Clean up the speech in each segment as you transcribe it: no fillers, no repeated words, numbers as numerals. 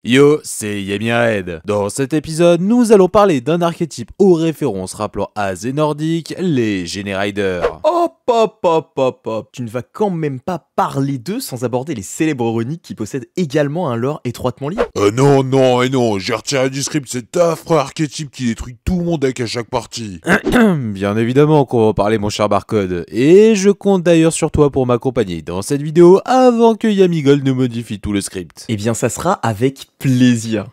Yo, c'est Yemired. Dans cet épisode, nous allons parler d'un archétype aux références rappelant AZ nordique, les Generaiders. Hop. Tu ne vas quand même pas parler d'eux sans aborder les célèbres runiques qui possèdent également un lore étroitement lié. Non, j'ai retiré du script cet affreux archétype qui détruit tout mon deck à chaque partie. Bien évidemment qu'on va en parler mon cher Barcode, et je compte d'ailleurs sur toi pour m'accompagner dans cette vidéo avant que Yamigold ne modifie tout le script. Eh bien ça sera avec plaisir.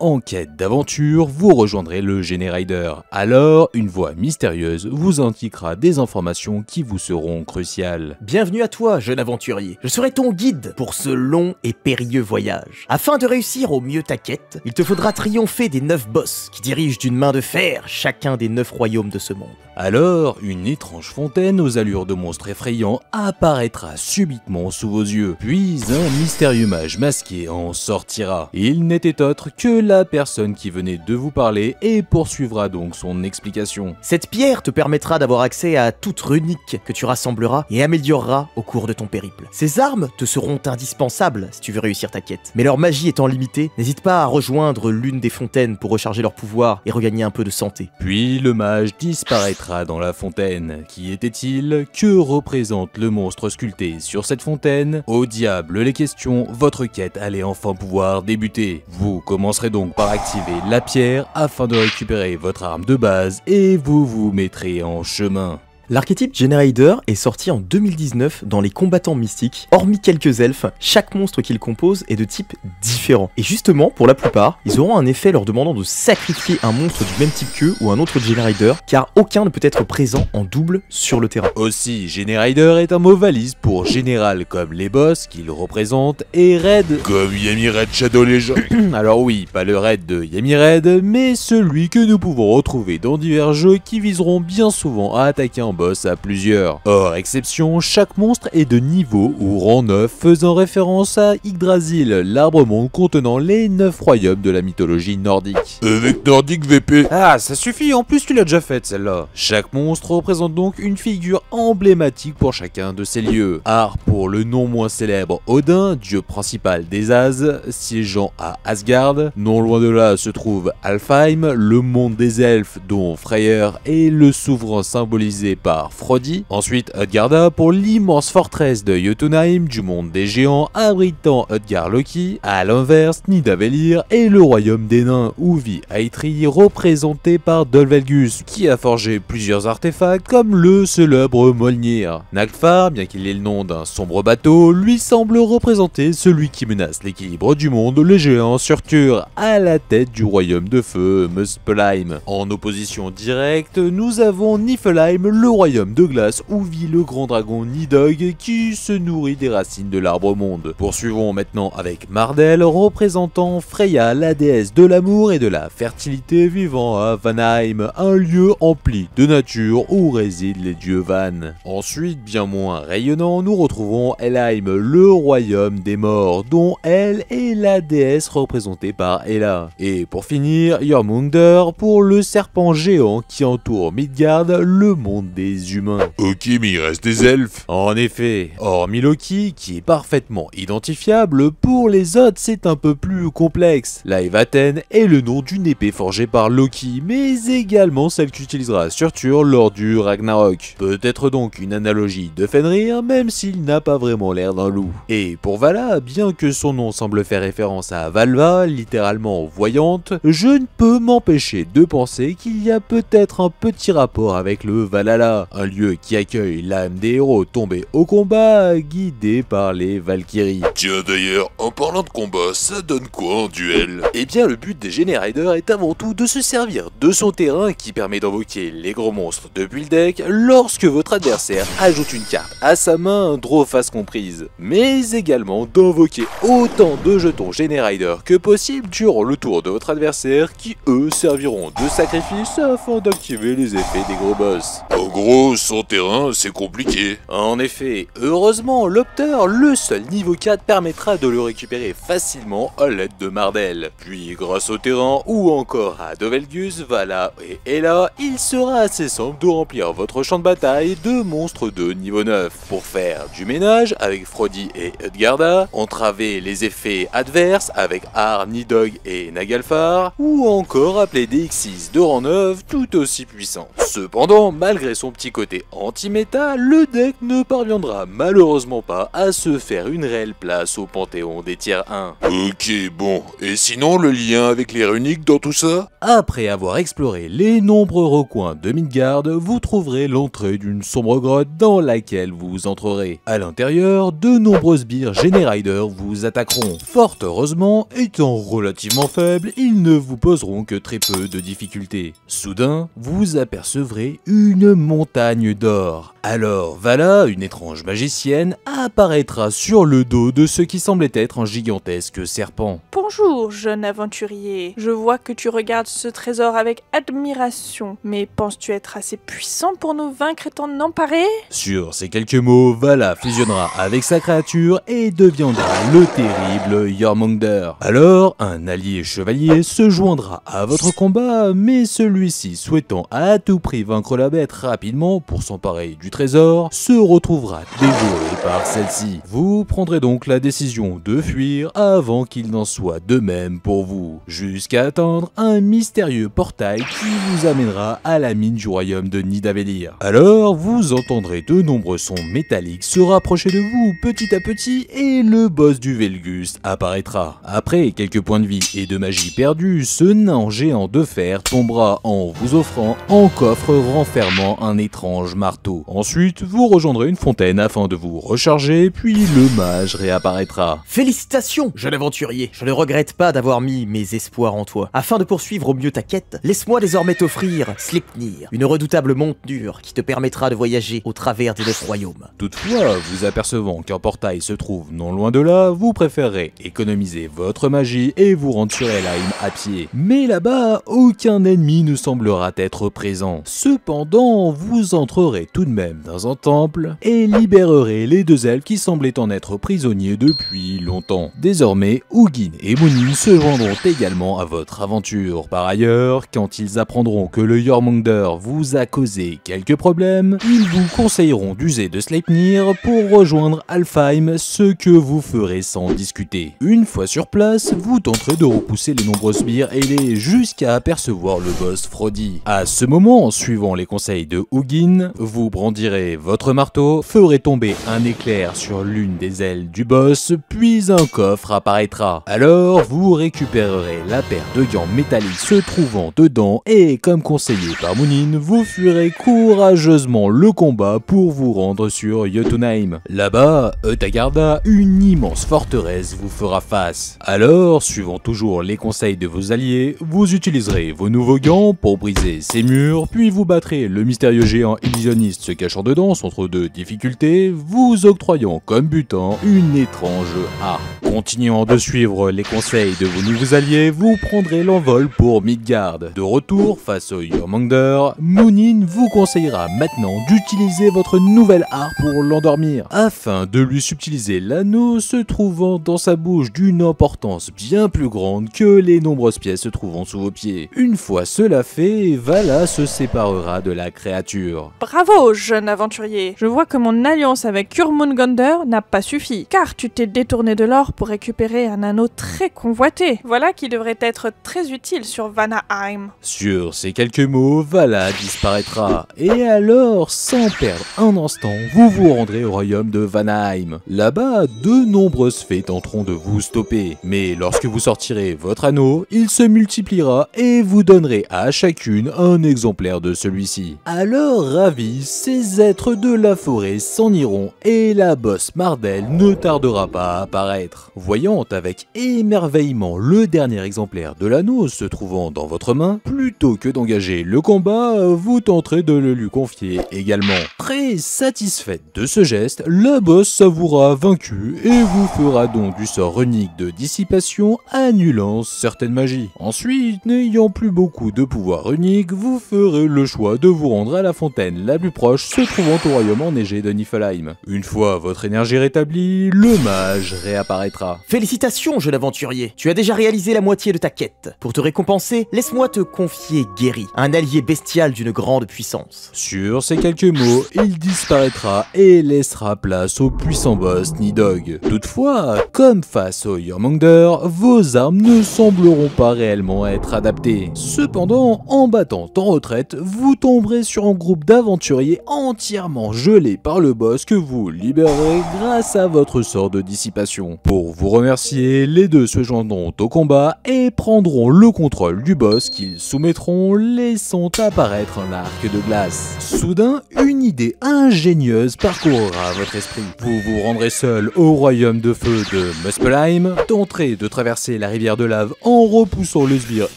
En quête d'aventure, vous rejoindrez le Generader. Alors, une voix mystérieuse vous indiquera des informations qui vous seront cruciales. Bienvenue à toi, jeune aventurier. Je serai ton guide pour ce long et périlleux voyage. Afin de réussir au mieux ta quête, il te faudra triompher des 9 boss qui dirigent d'une main de fer chacun des 9 royaumes de ce monde. Alors, une étrange fontaine aux allures de monstre effrayant apparaîtra subitement sous vos yeux. Puis un mystérieux mage masqué en sortira. Il n'était autre que la personne qui venait de vous parler et poursuivra donc son explication. Cette pierre te permettra d'avoir accès à toute runique que tu rassembleras et amélioreras au cours de ton périple. Ces armes te seront indispensables si tu veux réussir ta quête. Mais leur magie étant limitée, n'hésite pas à rejoindre l'une des fontaines pour recharger leur pouvoir et regagner un peu de santé. Puis le mage disparaîtra dans la fontaine. Qui était-il? Que représente le monstre sculpté sur cette fontaine? Au diable les questions, votre quête allait enfin pouvoir débuter. Vous commencerez donc par activer la pierre afin de récupérer votre arme de base et vous vous mettrez en chemin. L'archétype Generader est sorti en 2019 dans les combattants mystiques. Hormis quelques elfes, chaque monstre qu'ils composent est de type différent. Et justement, pour la plupart, ils auront un effet leur demandant de sacrifier un monstre du même type qu'eux ou un autre Generader, car aucun ne peut être présent en double sur le terrain. Aussi, Generader est un mot valise pour général comme les boss qu'il représente et raid. Comme Yemired Shadow Legend. Alors oui, pas le raid de Yemired, mais celui que nous pouvons retrouver dans divers jeux qui viseront bien souvent à attaquer un boss à plusieurs. Hors exception, chaque monstre est de niveau ou rang 9, faisant référence à Yggdrasil, l'arbre monde contenant les 9 royaumes de la mythologie nordique. Avec Nordic VP. Ah, ça suffit, en plus tu l'as déjà faite celle-là. Chaque monstre représente donc une figure emblématique pour chacun de ces lieux. Ar pour le non moins célèbre Odin, dieu principal des As, siégeant à Asgard. Non loin de là se trouve Alfheim, le monde des elfes dont Freyr est le souverain symbolisé par Frodi. Ensuite Utgarda pour l'immense forteresse de Jotunheim du monde des géants abritant Utgarloki. À l'inverse, Nidavellir est le royaume des nains où vit Eitri représenté par Dolvelgus qui a forgé plusieurs artefacts comme le célèbre Mjolnir. Nagfar, bien qu'il ait le nom d'un sombre bateau, lui semble représenter celui qui menace l'équilibre du monde, le géant Surtur à la tête du royaume de feu Muspelheim. En opposition directe, nous avons Niflheim, le royaume de glace où vit le grand dragon Nidhogg qui se nourrit des racines de l'arbre monde. Poursuivons maintenant avec Mardel représentant Freya, la déesse de l'amour et de la fertilité vivant à Vanheim, un lieu empli de nature où résident les dieux Van. Ensuite, bien moins rayonnant, nous retrouvons Helheim, le royaume des morts dont elle est la déesse représentée par Hela. Et pour finir, Jormungandr pour le serpent géant qui entoure Midgard, le monde des humains. Ok, mais il reste des elfes. En effet, hormis Loki, qui est parfaitement identifiable, pour les autres c'est un peu plus complexe. Laivaten est le nom d'une épée forgée par Loki, mais également celle qu'utilisera Surtur lors du Ragnarok. Peut-être donc une analogie de Fenrir, même s'il n'a pas vraiment l'air d'un loup. Et pour Vala, bien que son nom semble faire référence à Valva, littéralement voyante, je ne peux m'empêcher de penser qu'il y a peut-être un petit rapport avec le Valhalla. Valhalla, un lieu qui accueille l'âme des héros tombés au combat, guidés par les Valkyries. Tiens d'ailleurs, en parlant de combat, ça donne quoi en duel? Eh bien le but des Gene Riders est avant tout de se servir de son terrain qui permet d'invoquer les gros monstres depuis le deck lorsque votre adversaire ajoute une carte à sa main, draw face comprise, mais également d'invoquer autant de jetons Gene Rider que possible durant le tour de votre adversaire qui eux serviront de sacrifice afin d'activer les effets des gros boss. En gros, son terrain, c'est compliqué. En effet, heureusement, l'Opteur, le seul niveau 4, permettra de le récupérer facilement à l'aide de Mardel. Puis grâce au terrain ou encore à Dovelgus, Vala et Ella, il sera assez simple de remplir votre champ de bataille de monstres de niveau 9 pour faire du ménage avec Frodi et Utgarda, entraver les effets adverses avec Ar, Nidhogg et Nagalfar, ou encore appeler des X6 de rang 9 tout aussi puissants. Cependant, malgré son petit côté anti-méta, le deck ne parviendra malheureusement pas à se faire une réelle place au panthéon des tiers 1. Ok, bon. Et sinon, le lien avec les runiques dans tout ça? Après avoir exploré les nombreux recoins de Midgard, vous trouverez l'entrée d'une sombre grotte dans laquelle vous entrerez. À l'intérieur, de nombreux sbires Gene Rider vous attaqueront. Fort heureusement, étant relativement faibles, ils ne vous poseront que très peu de difficultés. Soudain, vous apercevrez une montagne d'or. Alors Vala, une étrange magicienne, apparaîtra sur le dos de ce qui semblait être un gigantesque serpent. Bonjour, jeune aventurier. Je vois que tu regardes ce trésor avec admiration. Mais penses-tu être assez puissant pour nous vaincre et t'en emparer? Sur ces quelques mots, Vala fusionnera avec sa créature et deviendra le terrible Jormungandr. Alors, un allié chevalier se joindra à votre combat, mais celui-ci, souhaitant à tout prix vaincre la bête rapidement pour s'emparer du trésor, se retrouvera dévoré par celle-ci. Vous prendrez donc la décision de fuir avant qu'il n'en soit de même pour vous, jusqu'à atteindre un mystérieux portail qui vous amènera à la mine du royaume de Nidavellir. Alors, vous entendrez de nombreux sons métalliques se rapprocher de vous petit à petit et le boss du Velgus apparaîtra. Après quelques points de vie et de magie perdus, ce nain géant de fer tombera en vous offrant un coffre renfermant un étrange marteau. Ensuite, vous rejoindrez une fontaine afin de vous recharger, puis le mage réapparaîtra. Félicitations, jeune aventurier. Je ne regrette pas d'avoir mis mes espoirs en toi. Afin de poursuivre au mieux ta quête, laisse-moi désormais t'offrir Sleipnir, une redoutable monture qui te permettra de voyager au travers des 9 royaumes. Toutefois, vous apercevant qu'un portail se trouve non loin de là, vous préférerez économiser votre magie et vous rendre sur Helheim à pied. Mais là-bas, aucun ennemi ne semblera être présent. Cependant, vous entrerez tout de même dans un temple et libérerez les deux elfes qui semblaient en être prisonniers depuis longtemps. Désormais, Hugin et Munin se joindront également à votre aventure. Par ailleurs, quand ils apprendront que le Jormungandr vous a causé quelques problèmes, ils vous conseilleront d'user de Sleipnir pour rejoindre Alfheim, ce que vous ferez sans discuter. Une fois sur place, vous tenterez de repousser les nombreux sbires ailés jusqu'à apercevoir le boss Frodi. À ce moment, en suivant les conseils de Hugin, vous brandirez votre marteau, ferez tomber un éclair sur l'une des ailes du boss, puis un coffre apparaîtra. Alors, vous récupérerez la paire de gants métalliques se trouvant dedans et, comme conseillé par Munin, vous fuirez courageusement le combat pour vous rendre sur Jotunheim. Là-bas, Utgarda, une immense forteresse vous fera face. Alors, suivant toujours les conseils de vos alliés, vous utiliserez vos nouveaux gants pour briser ces murs, puis vous battrez le mystérieux géant illusionniste se cachant dedans entre deux difficultés, vous octroyant comme butin une étrange harpe. Continuant de suivre les conseils de vos nouveaux alliés, vous prendrez l'envol pour Midgard. De retour face au Jormungandr, Munin vous conseillera maintenant d'utiliser votre nouvelle harpe pour l'endormir, afin de lui subtiliser l'anneau se trouvant dans sa bouche d'une importance bien plus grande que les nombreuses pièces se trouvant sous vos pieds. Une fois cela fait, Vala se séparera de la créature. Bravo, jeune aventurier. Je vois que mon alliance avec Jormungandr n'a pas suffi, car tu t'es détourné de l'or pour récupérer un anneau très convoité. Voilà qui devrait être très utile sur Vanaheim. Sur ces quelques mots, Vala disparaîtra, et alors, sans perdre un instant, vous vous rendrez au royaume de Vanaheim. Là-bas, de nombreuses fées tenteront de vous stopper, mais lorsque vous sortirez votre anneau, il se multipliera et vous donnerez à chacune un exemplaire de celui-ci. Alors Alors ravis, ces êtres de la forêt s'en iront et la bosse Mardel ne tardera pas à apparaître. Voyant avec émerveillement le dernier exemplaire de l'anneau se trouvant dans votre main, plutôt que d'engager le combat, vous tenterez de le lui confier également. Très satisfaite de ce geste, la bosse s'avouera vaincue et vous fera donc du sort unique de dissipation annulant certaines magies. Ensuite, n'ayant plus beaucoup de pouvoir unique, vous ferez le choix de vous rendre à la fontaine la plus proche se trouvant au royaume enneigé de Niflheim. Une fois votre énergie rétablie, le mage réapparaîtra. Félicitations, jeune aventurier. Tu as déjà réalisé la moitié de ta quête. Pour te récompenser, laisse-moi te confier Gary, un allié bestial d'une grande puissance. Sur ces quelques mots, il disparaîtra et laissera place au puissant boss Nidhogg. Toutefois, comme face au Jormungandr, vos armes ne sembleront pas réellement être adaptées. Cependant, en battant en retraite, vous tomberez sur un groupe d'aventuriers entièrement gelés par le boss que vous libérerez grâce à votre sort de dissipation. Pour vous remercier, les deux se joindront au combat et prendront le contrôle du boss qu'ils soumettront, laissant apparaître un arc de glace. Soudain, une idée ingénieuse parcourra votre esprit. Vous vous rendrez seul au royaume de feu de Muspelheim, tenterez de traverser la rivière de lave en repoussant le sbire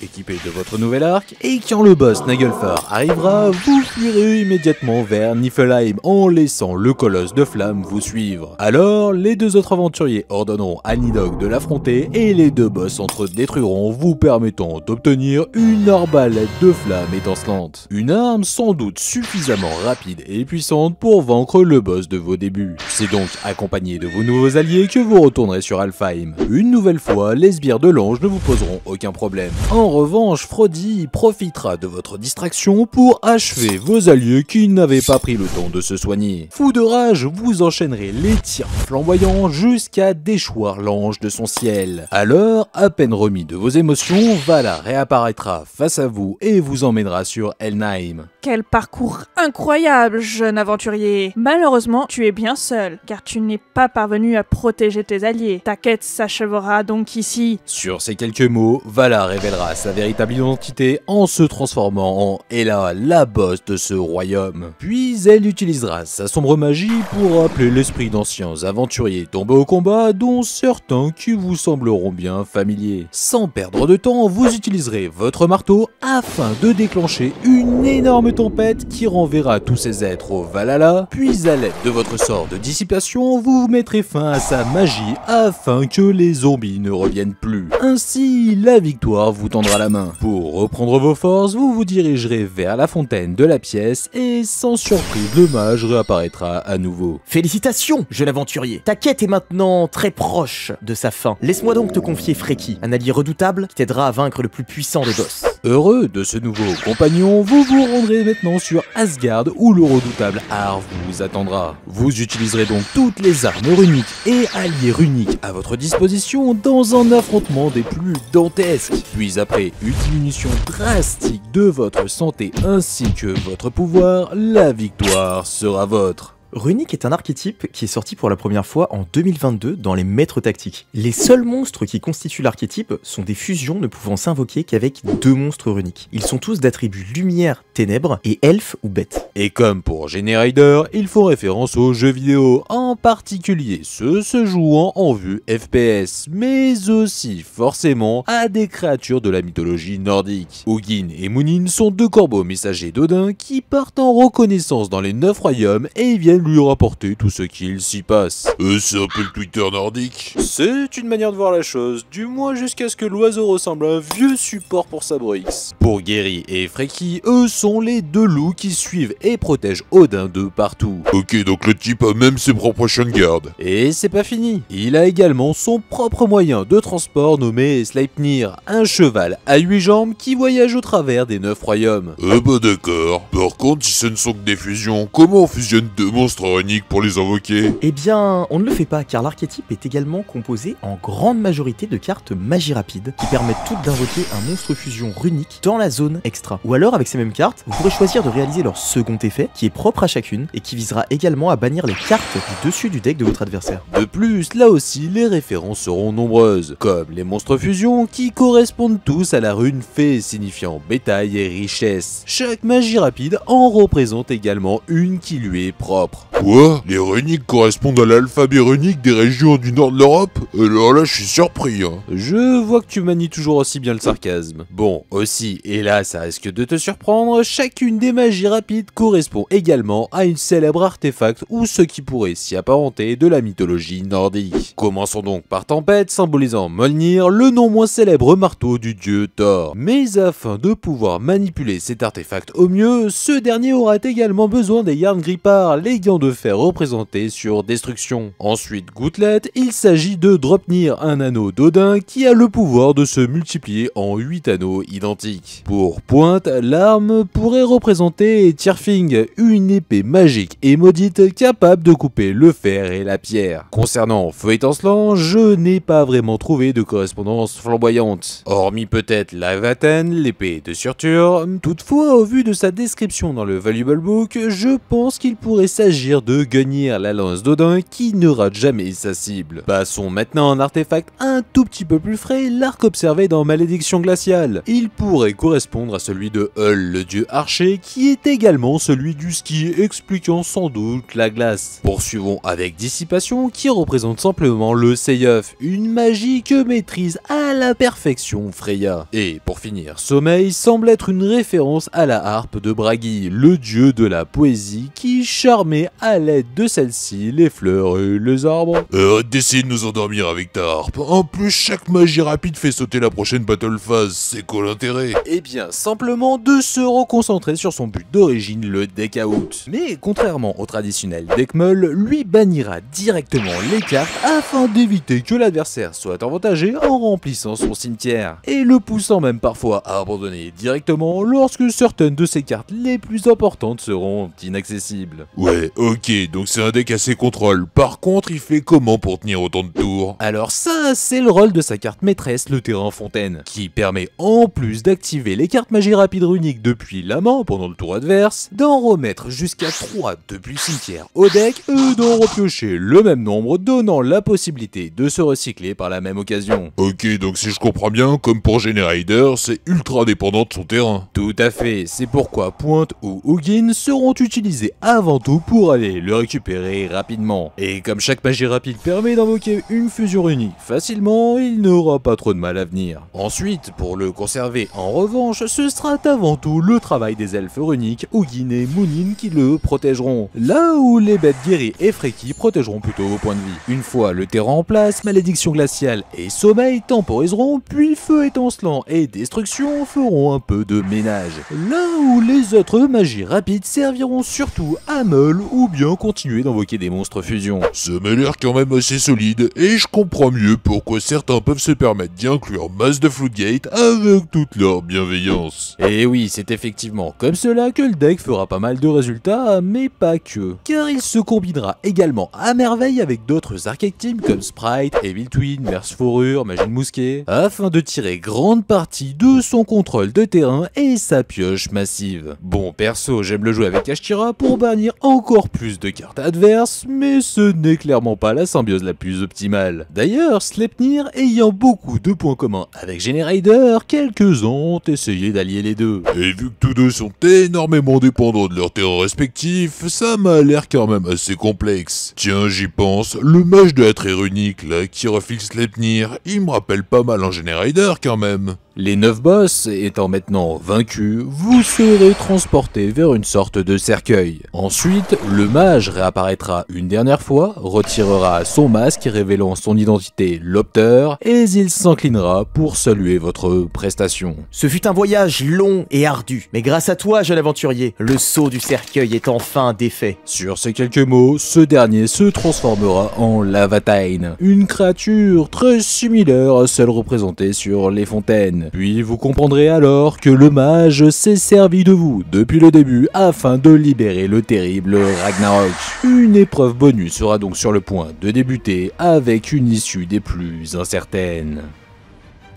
équipé de votre nouvel arc, et quand le boss Naglfar arrivera, vous fuirez immédiatement vers Niflheim en laissant le colosse de flamme vous suivre. Alors, les deux autres aventuriers ordonneront à Nidhogg de l'affronter et les deux boss entre-détruiront, vous permettant d'obtenir une arbalète de flamme étincelante. Une arme sans doute suffisamment rapide et puissante pour vaincre le boss de vos débuts. C'est donc accompagné de vos nouveaux alliés que vous retournerez sur Alfheim. Une nouvelle fois, les sbires de l'ange ne vous poseront aucun problème. En revanche, Frodi profitera de votre distraction pour achever vos alliés qui n'avaient pas pris le temps de se soigner. Fou de rage, vous enchaînerez les tirs flamboyants jusqu'à déchoir l'ange de son ciel. Alors, à peine remis de vos émotions, Vala réapparaîtra face à vous et vous emmènera sur Helnheim. Quel parcours incroyable, jeune aventurier. Malheureusement, tu es bien seul, car tu n'es pas parvenu à protéger tes alliés. Ta quête s'achèvera donc ici. Sur ces quelques mots, Vala révélera sa véritable identité en se transformant en Ella, la boss de ce royaume. Puis elle utilisera sa sombre magie pour rappeler l'esprit d'anciens aventuriers tombés au combat, dont certains qui vous sembleront bien familiers. Sans perdre de temps, vous utiliserez votre marteau afin de déclencher une énorme tempête qui renverra tous ces êtres au Valhalla, puis à l'aide de votre sort de dissipation, vous mettrez fin à sa magie afin que les zombies ne reviennent plus. Ainsi, la victoire vous tendra la main. Pour reprendre vos forces, vous vous dirigerez vers la fontaine de la pièce et sans surprise, le mage réapparaîtra à nouveau. Félicitations, jeune aventurier. Ta quête est maintenant très proche de sa fin. Laisse-moi donc te confier Freki, un allié redoutable qui t'aidera à vaincre le plus puissant des boss. Heureux de ce nouveau compagnon, vous vous rendrez maintenant sur Asgard où le redoutable Har vous attendra. Vous utiliserez donc toutes les armes runiques et alliés runiques à votre disposition dans un affrontement des plus dantesques. Puis après une diminution drastique de votre santé ainsi que votre pouvoir, la victoire sera vôtre. Runic est un archétype qui est sorti pour la première fois en 2022 dans les maîtres tactiques. Les seuls monstres qui constituent l'archétype sont des fusions ne pouvant s'invoquer qu'avec 2 monstres runiques. Ils sont tous d'attributs lumière, ténèbres et elfe ou bête. Et comme pour Gene Rider, ils font référence aux jeux vidéo, en particulier ceux se jouant en vue FPS, mais aussi forcément à des créatures de la mythologie nordique. Hugin et Munin sont 2 corbeaux messagers d'Odin qui partent en reconnaissance dans les 9 royaumes et viennent lui rapporter tout ce qu'il s'y passe. C'est un peu le Twitter nordique. C'est une manière de voir la chose, du moins jusqu'à ce que l'oiseau ressemble à un vieux support pour sa Brix. Pour Gary et Freki, eux sont les 2 loups qui suivent et protègent Odin de partout. Ok, donc le type a même ses propres chiens de garde. Et c'est pas fini, il a également son propre moyen de transport nommé Sleipnir, un cheval à 8 jambes qui voyage au travers des 9 royaumes. Bah d'accord. Par contre, si ce ne sont que des fusions, comment on fusionne 2 monstres monstres runiques pour les invoquer? Eh bien, on ne le fait pas car l'archétype est également composé en grande majorité de cartes magie rapide qui permettent toutes d'invoquer un monstre fusion runique dans la zone extra. Ou alors avec ces mêmes cartes, vous pourrez choisir de réaliser leur second effet qui est propre à chacune et qui visera également à bannir les cartes du dessus du deck de votre adversaire. De plus, là aussi, les références seront nombreuses, comme les monstres fusion qui correspondent tous à la rune fée signifiant bétail et richesse. Chaque magie rapide en représente également une qui lui est propre. Quoi? Les runiques correspondent à l'alphabet runique des régions du nord de l'Europe? Alors là, je suis surpris, hein. Je vois que tu manies toujours aussi bien le sarcasme. Bon, aussi, et là ça risque de te surprendre, chacune des magies rapides correspond également à une célèbre artefact ou ce qui pourrait s'y apparenter de la mythologie nordique. Commençons donc par Tempête, symbolisant Mjolnir, le non moins célèbre marteau du dieu Thor. Mais afin de pouvoir manipuler cet artefact au mieux, ce dernier aura également besoin des Jarngrippar, les gants de fer représentés sur Destruction. Ensuite, Gouttelette, il s'agit de Dropnir, un anneau d'Odin qui a le pouvoir de se multiplier en 8 anneaux identiques. Pour Pointe, l'arme pourrait représenter Tyrfing, une épée magique et maudite capable de couper le fer et la pierre. Concernant Feu étincelant, je n'ai pas vraiment trouvé de correspondance flamboyante, hormis peut-être la Vaten, l'épée de Surtur. Toutefois, au vu de sa description dans le Valuable Book, je pense qu'il pourrait s'agir de Gungnir, la lance d'Odin qui ne rate jamais sa cible. Passons maintenant à un artefact un tout petit peu plus frais, l'arc observé dans Malédiction glaciale. Il pourrait correspondre à celui de Hull, le dieu archer, qui est également celui du ski, expliquant sans doute la glace. Poursuivons avec Dissipation, qui représente simplement le Seiyuth, une magie que maîtrise à la perfection Freya. Et pour finir, Sommeil semble être une référence à la harpe de Bragi, le dieu de la poésie qui charmait à l'aide de celle-ci les fleurs et les arbres. Arrête d'essayer de nous endormir avec ta harpe. En plus, chaque magie rapide fait sauter la prochaine battle phase. C'est quoi l'intérêt? Eh bien, simplement de se reconcentrer sur son but d'origine, le deck out. Mais contrairement au traditionnel deck moll, lui bannira directement les cartes afin d'éviter que l'adversaire soit avantagé en remplissant son cimetière, et le poussant même parfois à abandonner directement lorsque certaines de ses cartes les plus importantes seront inaccessibles. Ouais, ok, donc c'est un deck assez contrôle. Par contre, il fait comment pour tenir autant de tours? Alors ça, c'est le rôle de sa carte maîtresse, le terrain fontaine, qui permet en plus d'activer les cartes magie rapide runiques depuis la main pendant le tour adverse, d'en remettre jusqu'à 3 depuis le cimetière au deck et d'en repiocher le même nombre, donnant la possibilité de se recycler par la même occasion. Ok, donc si je comprends bien, comme pour Generider, c'est ultra dépendant de son terrain. Tout à fait, c'est pourquoi Pointe ou Hugin seront utilisés avant tout pour aller le récupérer rapidement. Et comme chaque magie rapide permet d'invoquer une fusion unique facilement, il n'aura pas trop de mal à venir. Ensuite, pour le conserver en revanche, ce sera avant tout le travail des elfes runiques, Hugin et Munin qui le protégeront, là où les bêtes guéries et Freki protégeront plutôt au point de vie. Une fois le terrain en place, Malédiction glaciale et Sommeil temporiseront, puis Feu étincelant et Destruction feront un peu de ménage, là où les autres magies rapides serviront surtout à meul ou bien continuer d'invoquer des monstres fusion. Ça m'a l'air quand même assez solide, et je comprends mieux pourquoi certains peuvent se permettre d'y inclure Masse de Floodgate avec toute leur bienveillance. Et oui, c'est effectivement comme cela que le deck fera pas mal de résultats, mais pas que, car il se combinera également à merveille avec d'autres archétypes comme Sprite, Evil Twin, Merce Fourrure, Magie de Mousquet, afin de tirer grande partie de son contrôle de terrain et sa pioche massive. Bon, perso, j'aime le jouer avec Kashtira pour bannir encore plus de cartes adverses, mais ce n'est clairement pas la symbiose la plus optimale. D'ailleurs, Sleipnir ayant beaucoup de points communs avec Generider, quelques-uns ont essayé d'allier les deux. Et vu que tous deux sont énormément dépendants de leurs terrains respectifs, ça m'a l'air quand même assez complexe. Tiens, j'y pense, le mage de la très runique là qui refile Sleipnir, il me rappelle pas mal un Generider quand même. Les 9 boss étant maintenant vaincus, vous serez transporté vers une sorte de cercueil. Ensuite, le mage réapparaîtra une dernière fois, retirera son masque révélant son identité Lopter, et il s'inclinera pour saluer votre prestation. Ce fut un voyage long et ardu, mais grâce à toi, jeune aventurier, le sceau du cercueil est enfin défait. Sur ces quelques mots, ce dernier se transformera en Lavatain, une créature très similaire à celle représentée sur les fontaines. scène. Puis vous comprendrez alors que le mage s'est servi de vous depuis le début afin de libérer le terrible Ragnarok. Une épreuve bonus sera donc sur le point de débuter avec une issue des plus incertaines.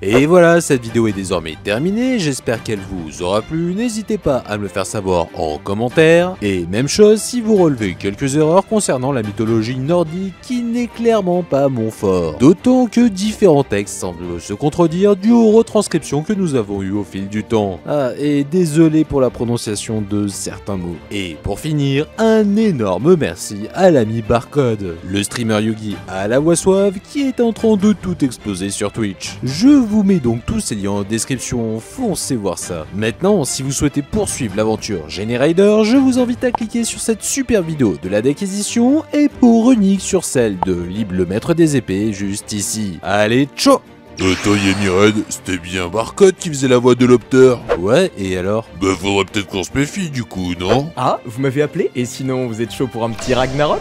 Et voilà, cette vidéo est désormais terminée, j'espère qu'elle vous aura plu, n'hésitez pas à me le faire savoir en commentaire, et même chose si vous relevez quelques erreurs concernant la mythologie nordique qui n'est clairement pas mon fort. D'autant que différents textes semblent se contredire dû aux retranscriptions que nous avons eues au fil du temps. Ah, et désolé pour la prononciation de certains mots. Et pour finir, un énorme merci à l'ami Barcode, le streamer Yugi à la voix suave qui est en train de tout exploser sur Twitch. Je vous mets donc tous ces liens en description, foncez voir ça. Maintenant, si vous souhaitez poursuivre l'aventure Genie Rider, je vous invite à cliquer sur cette super vidéo de la d'acquisition et pour unique sur celle de Lib le maître des épées juste ici. Allez, ciao! Attends Yemi Red, c'était bien Barcode qui faisait la voix de l'opteur. Ouais, et alors? Bah faudrait peut-être qu'on se méfie du coup, non? Ah, vous m'avez appelé? Et sinon, vous êtes chaud pour un petit Ragnarok?